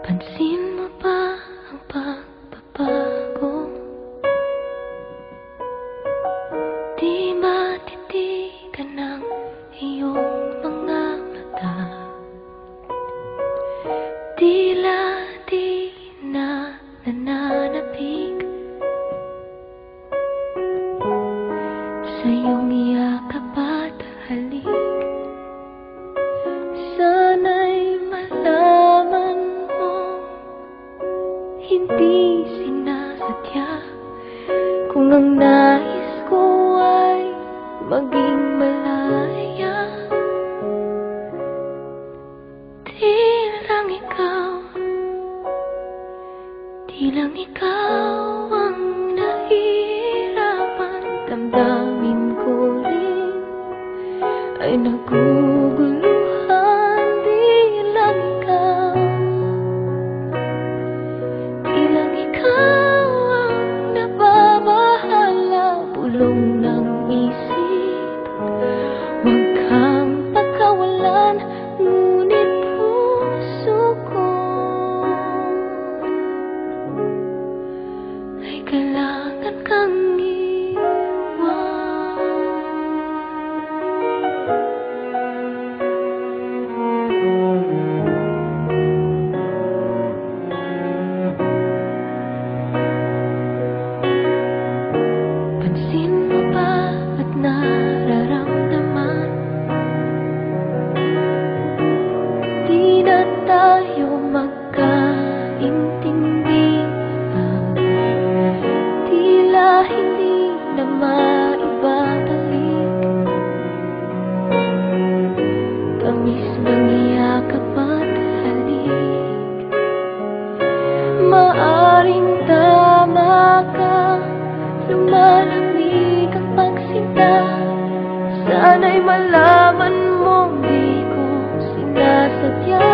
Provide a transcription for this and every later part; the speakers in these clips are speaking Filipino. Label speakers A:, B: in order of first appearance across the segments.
A: Pansin mo ba ang pagbabago? Di matitigan ng iyong mga mata. Tila di na nananapig sa iyong yakap at halik. Sana'y malaman hindi sinasadya kung ang nais ko ay maging malaya. Di lang ikaw ang nahihirapan. Damdamin ko rin ay naguguluhan. Di lang ikaw ang nababahala. Bulong ng isip, huwag kang pagkawalan. Ngunit puso ko ay kailangan kang maaring tama ka, lumalamig ang pagsinta. Sana'y malaman mo di ko sinasadya.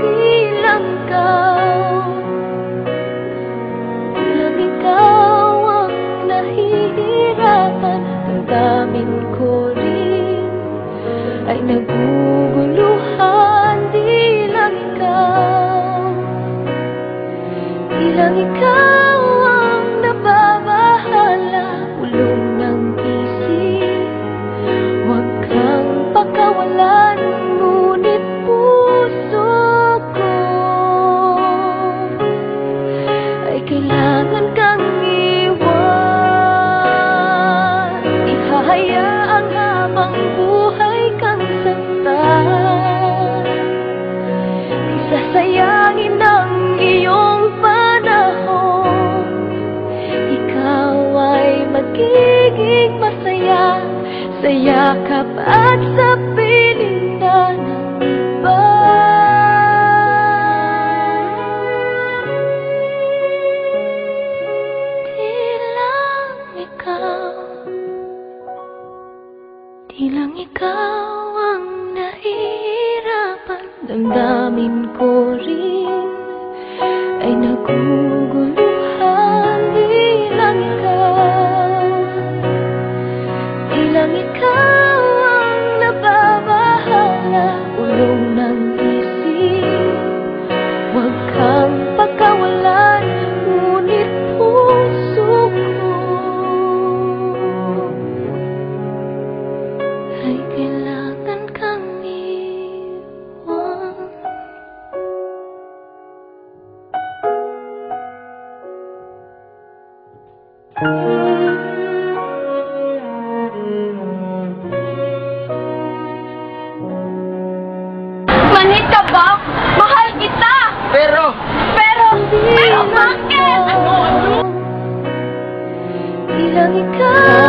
A: Di lang ikaw ang nahihirapan. Damdamin ko rin ay naguguluhan. Di lang ikaw ang nababahala. Bulong ng isip, huwag kang pagkawalan. Ngunit puso ko ay kailangan kang iwan. Ihahayaang habang buhay kang saktan. Di sasayangin ang iyong magiging masaya sa yakap at sa pilinda ng iba. Di lang ikaw ang nahihirapan. Damdamin ko rin ay naguguluhan. Di lang ikaw ang nababahala. Ulong ng isip, huwag kang pagkawalan. Ngunit puso ko ay kailangan kang iwan.
B: Manik ka ba? Mahal kita! Pero bakit?
A: Di lang ikaw